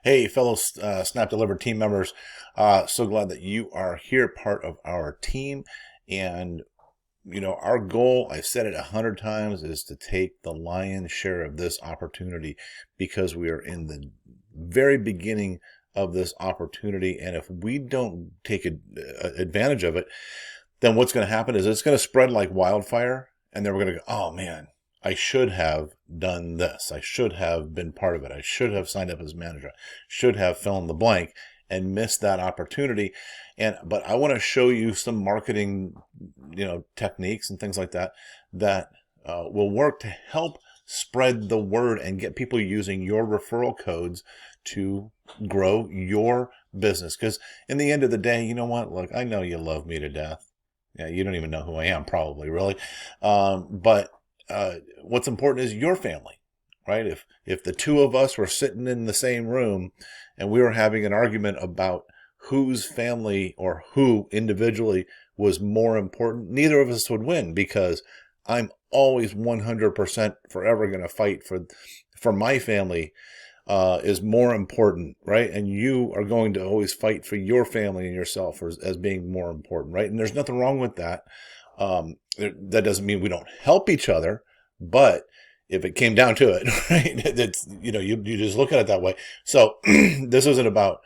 Hey, fellow Snap Delivered team members. So glad that you are here, part of our team. And, our goal, I've said it 100 times, is to take the lion's share of this opportunity because we are in the very beginning of this opportunity. And if we don't take advantage of it, then what's going to happen is it's going to spread like wildfire. And then we're going to go, oh man, I should have done this. I should have been part of it. I should have signed up as manager. Should have fill in the blank and missed that opportunity. But I want to show you some marketing, techniques and things like that will work to help spread the word and get people using your referral codes to grow your business. Because in the end of the day, you know what? Look, I know you love me to death. Yeah, you don't even know who I am, probably, really. But what's important is your family, right? If the two of us were sitting in the same room and we were having an argument about whose family or who individually was more important, neither of us would win, because I'm always 100% forever going to fight for my family is more important, right? And you are going to always fight for your family and yourself as being more important, right? And there's nothing wrong with that. That doesn't mean we don't help each other, but if it came down to it, right, it's, you just look at it that way. So this isn't about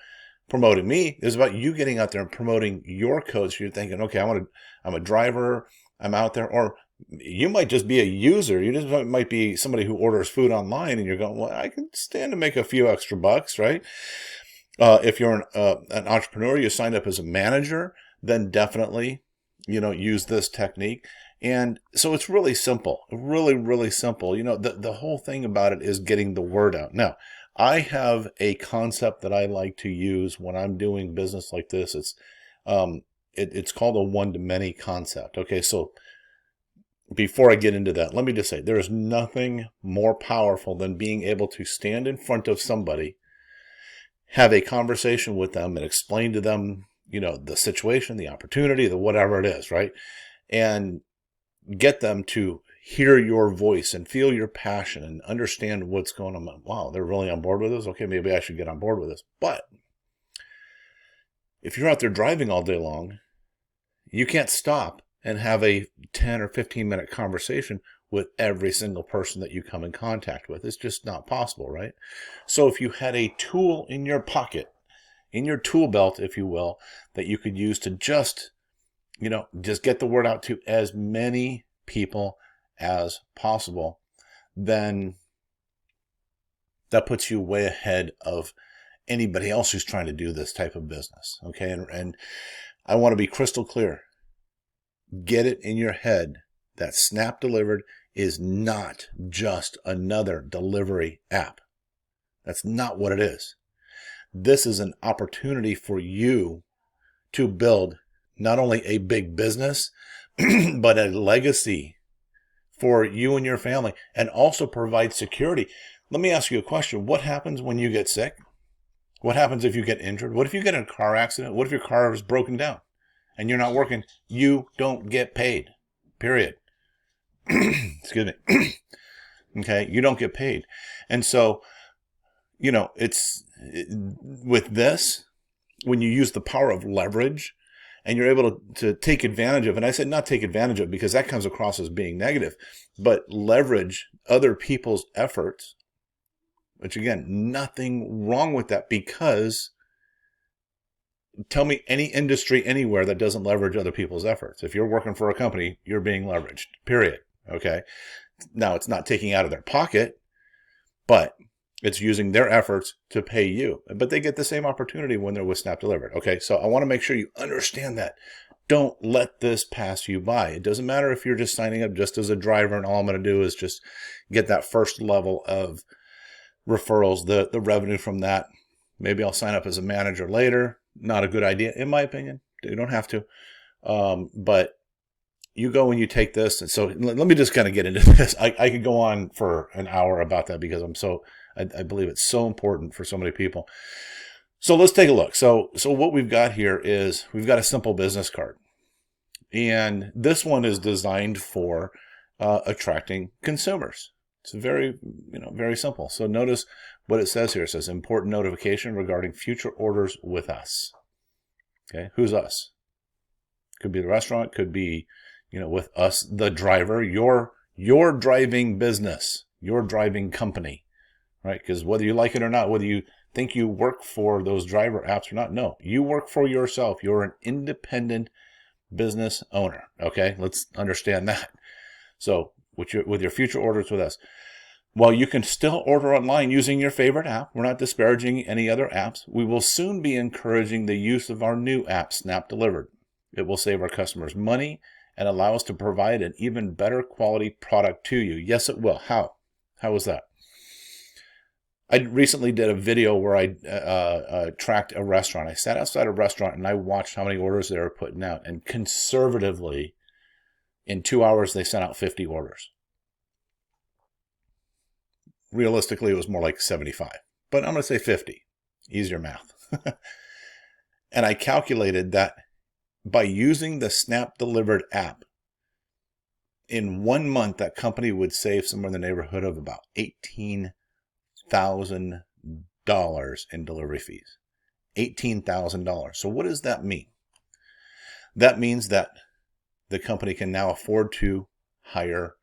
promoting me. It's about you getting out there and promoting your codes. You're thinking, okay, I'm a driver. I'm out there. Or you might just be a user. You just might be somebody who orders food online and you're going, well, I can stand to make a few extra bucks, right? If you're an entrepreneur, you signed up as a manager, then definitely, use this technique. And so it's really simple, really, really simple. The whole thing about it is getting the word out. Now, I have a concept that I like to use when I'm doing business like this. It's called a one-to-many concept. Okay, so before I get into that, let me just say there is nothing more powerful than being able to stand in front of somebody, have a conversation with them, and explain to them, the situation, the opportunity, the whatever it is, right? And get them to hear your voice and feel your passion and understand what's going on. Wow, they're really on board with this. Okay, maybe I should get on board with this. But if you're out there driving all day long, you can't stop and have a 10 or 15 minute conversation with every single person that you come in contact with. It's just not possible, right? So if you had a tool in your pocket, in your tool belt, if you will, that you could use to just get the word out to as many people as possible, then that puts you way ahead of anybody else who's trying to do this type of business. Okay. And I want to be crystal clear. Get it in your head that Snap Delivered is not just another delivery app. That's not what it is. This is an opportunity for you to build not only a big business, but a legacy for you and your family, and also provide security. Let me ask you a question. What happens when you get sick? What happens if you get injured? What if you get in a car accident? What if your car is broken down and you're not working? You don't get paid, period. Excuse me. Okay, you don't get paid. And so, with this, when you use the power of leverage, and you're able to take advantage of, and I said not take advantage of because that comes across as being negative, but leverage other people's efforts, which again, nothing wrong with that, because tell me any industry anywhere that doesn't leverage other people's efforts. If you're working for a company, you're being leveraged, period. Okay. Now, it's not taking out of their pocket, but it's using their efforts to pay you. But they get the same opportunity when they're with Snap Delivered. Okay, so I want to make sure you understand that. Don't let this pass you by. It doesn't matter if you're just signing up just as a driver and all I'm going to do is just get that first level of referrals, the revenue from that. Maybe I'll sign up as a manager later. Not a good idea, in my opinion. You don't have to. But you go and you take this. And so let me just kind of get into this. I could go on for an hour about that because I believe it's so important for so many people. So let's take a look. So what we've got here is we've got a simple business card. And this one is designed for attracting consumers. It's very, very simple. So notice what it says here. It says important notification regarding future orders with us. Okay, who's us? Could be the restaurant, could be, with us, the driver, your driving business, your driving company, right? Because whether you like it or not, whether you think you work for those driver apps or not, no, you work for yourself. You're an independent business owner. Okay, let's understand that. So with your future orders with us, while you can still order online using your favorite app, we're not disparaging any other apps. We will soon be encouraging the use of our new app, Snap Delivered. It will save our customers money and allow us to provide an even better quality product to you. Yes, it will. How? How is that? I recently did a video where I tracked a restaurant. I sat outside a restaurant and I watched how many orders they were putting out. And conservatively, in 2 hours, they sent out 50 orders. Realistically, it was more like 75. But I'm going to say 50. Easier math. And I calculated that by using the Snap Delivered app, in 1 month, that company would save somewhere in the neighborhood of about $18,000 in delivery fees. $18,000. So what does that mean? That means that the company can now afford to hire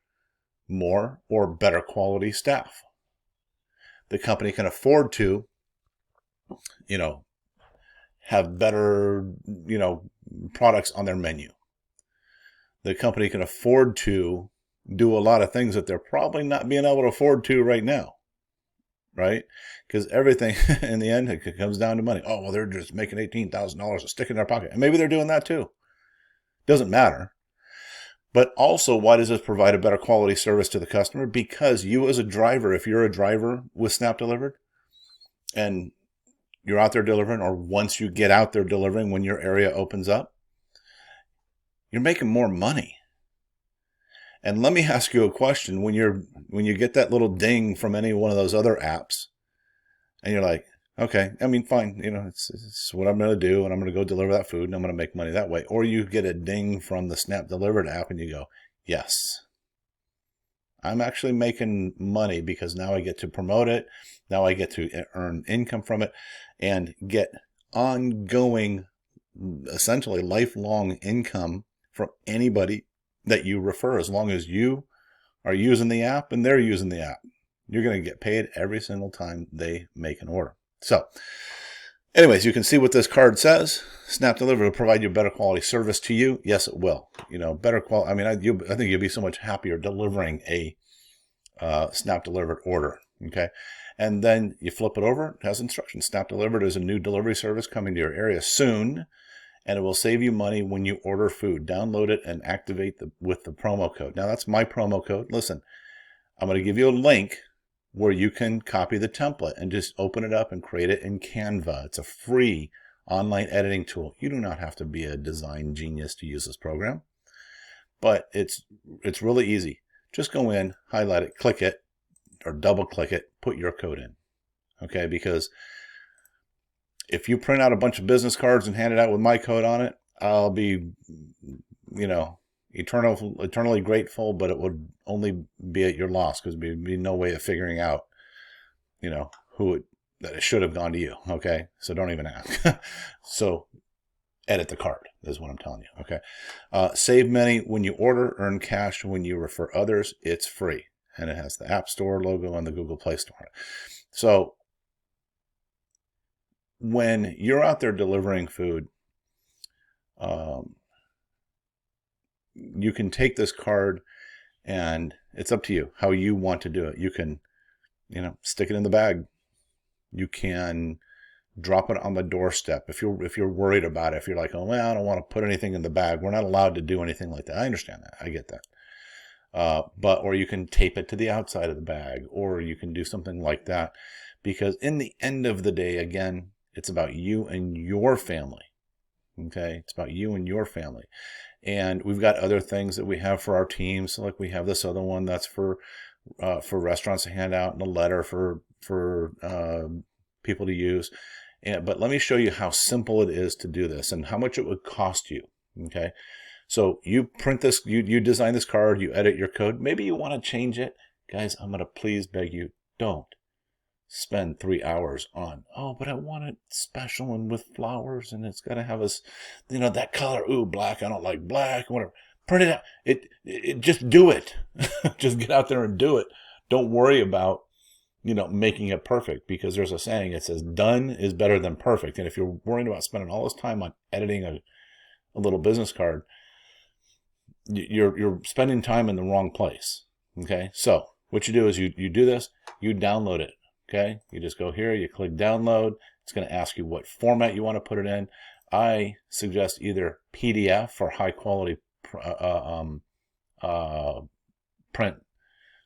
more or better quality staff. The company can afford to, have better, products on their menu. The company can afford to do a lot of things that they're probably not being able to afford to right now, right? Because everything in the end, it comes down to money. Oh, well, they're just making $18,000 a stick in their pocket. And maybe they're doing that too. Doesn't matter. But also, why does this provide a better quality service to the customer? Because you as a driver, if you're a driver with Snap Delivered and you're out there delivering, or once you get out there delivering when your area opens up, you're making more money. And let me ask you a question. When you get that little ding from any one of those other apps and you're like, okay, I mean, fine, it's what I'm going to do, and I'm going to go deliver that food, and I'm going to make money that way. Or you get a ding from the Snap Delivered app, and you go, yes, I'm actually making money because now I get to promote it. Now I get to earn income from it and get ongoing, essentially lifelong income from anybody that you refer, as long as you are using the app and they're using the app. You're going to get paid every single time they make an order. So anyways, you can see what this card says. Snap Delivered will provide you better quality service to you. Yes, it will. Better quality. I mean, I think you'll be so much happier delivering a Snap Delivered order. Okay. And then you flip it over. It has instructions. Snap Delivered is a new delivery service coming to your area soon, and it will save you money when you order food. Download it and activate with the promo code. Now, that's my promo code. Listen, I'm going to give you a link where you can copy the template and just open it up and create it in Canva. It's a free online editing tool. You do not have to be a design genius to use this program, but it's really easy. Just go in, highlight it, click it, or double click it, put your code in. Okay, because if you print out a bunch of business cards and hand it out with my code on it, I'll be, eternally grateful, but it would only be at your loss, because there'd be no way of figuring out, that it should have gone to you. Okay, so don't even ask. So edit the card is what I'm telling you. Okay, save money when you order, earn cash when you refer others. It's free, and it has the App Store logo and the Google Play Store. So when you're out there delivering food, you can take this card, and it's up to you how you want to do it. You can, stick it in the bag. You can drop it on the doorstep if you're worried about it. If you're like, oh, well, I don't want to put anything in the bag. We're not allowed to do anything like that. I understand that. I get that. Or you can tape it to the outside of the bag, or you can do something like that, because in the end of the day, again, it's about you and your family. Okay, it's about you and your family. And we've got other things that we have for our teams. So like we have this other one that's for restaurants to hand out, and a letter for people to use. But let me show you how simple it is to do this and how much it would cost you. Okay, so you print this, you design this card, you edit your code. Maybe you want to change it Guys, I'm going to please beg you, don't spend 3 hours on, oh, but I want it special and with flowers and it's got to have us, that color. Ooh, black. I don't like black, whatever. Print it out. It just do it. Just get out there and do it. Don't worry about, making it perfect, because there's a saying, it says done is better than perfect. And if you're worried about spending all this time on editing a little business card, you're spending time in the wrong place. Okay. So what you do is you do this, you download it. Okay. You just go here, you click download. It's going to ask you what format you want to put it in. I suggest either PDF for high quality print,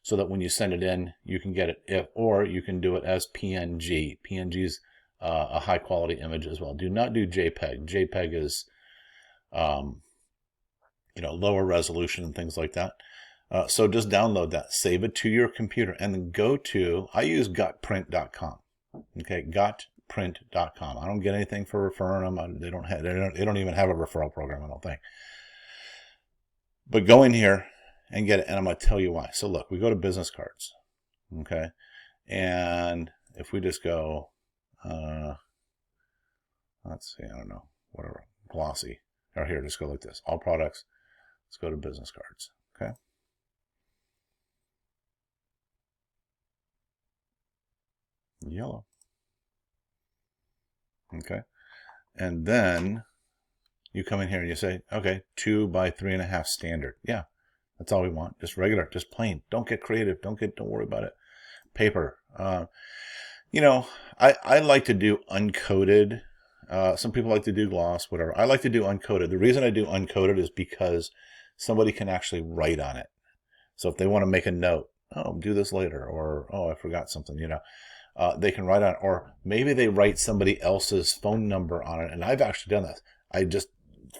so that when you send it in, you can get it, or you can do it as PNG. PNG is a high quality image as well. Do not do JPEG. JPEG is, lower resolution and things like that. So just download that, save it to your computer, and then go to, I use gotprint.com. Okay, gotprint.com. I don't get anything for referring them. They don't even have a referral program, I don't think. But go in here and get it, and I'm going to tell you why. So look, we go to business cards, okay? And if we just go, let's see, I don't know, whatever, glossy, or here, just go like this, all products. Let's go to business cards, okay? Yellow. Okay. And then you come in here and you say, okay, 2 by 3.5 standard. Yeah, that's all we want. Just regular, just plain. Don't get creative. Don't worry about it. Paper. I like to do uncoated. Some people like to do gloss, whatever. I like to do uncoated. The reason I do uncoated is because somebody can actually write on it. So if they want to make a note, oh, do this later, or, oh, I forgot something, they can write on it, or maybe they write somebody else's phone number on it. And I've actually done this. I just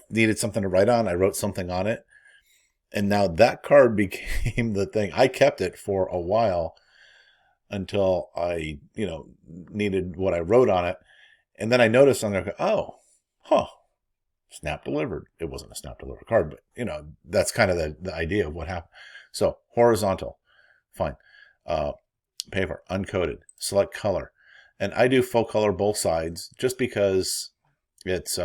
needed something to write on. I wrote something on it. And now that card became the thing. I kept it for a while until I, needed what I wrote on it. And then I noticed on there, oh, snap delivered. It wasn't a snap delivered card, but that's kind of the idea of what happened. So horizontal, fine. Paper, uncoated, select color. And I do full color both sides just because it's,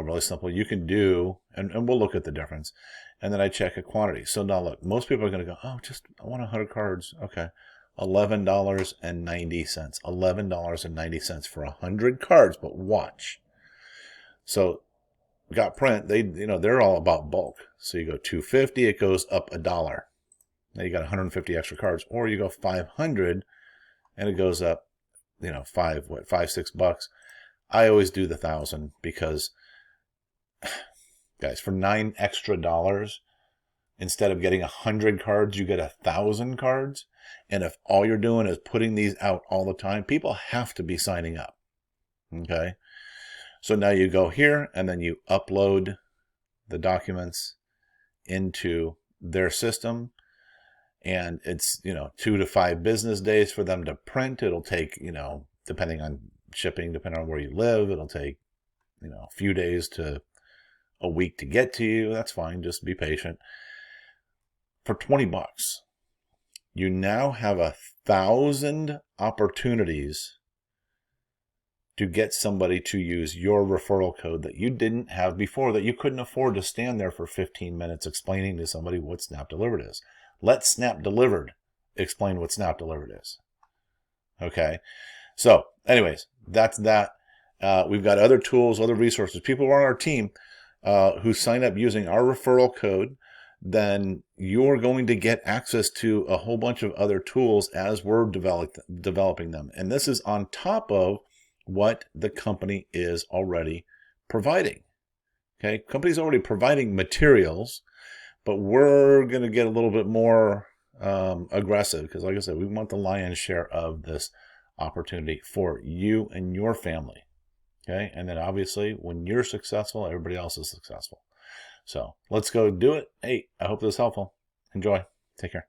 really simple. You can do, and we'll look at the difference. And then I check a quantity. So now look, most people are going to go, oh, I want 100 cards. Okay. $11.90. $11.90 for 100 cards, but watch. So Got Print, they're all about bulk. So you go $2.50, it goes up $1. Now you got 150 extra cards, or you go 500 and it goes up, $5-6. I always do the 1,000 because, guys, for $9 extra, instead of getting 100 cards, you get 1,000 cards. And if all you're doing is putting these out all the time, people have to be signing up. Okay. So now you go here and then you upload the documents into their system. And it's, 2 to 5 business days for them to print. It'll take, depending on shipping, depending on where you live, it'll take, a few days to a week to get to you. That's fine. Just be patient. For $20, you now have 1,000 opportunities to get somebody to use your referral code that you didn't have before, that you couldn't afford to stand there for 15 minutes explaining to somebody what Snap Delivered is. Let Snap Delivered explain what Snap Delivered is. Okay. So anyways, that's that. We've got other tools, other resources. People who are on our team who sign up using our referral code, then you're going to get access to a whole bunch of other tools as we're developing them. And this is on top of what the company is already providing. Okay. Company's already providing materials, but we're going to get a little bit more aggressive because, like I said, we want the lion's share of this opportunity for you and your family. Okay. And then obviously when you're successful, everybody else is successful. So let's go do it. Hey, I hope this is helpful. Enjoy. Take care.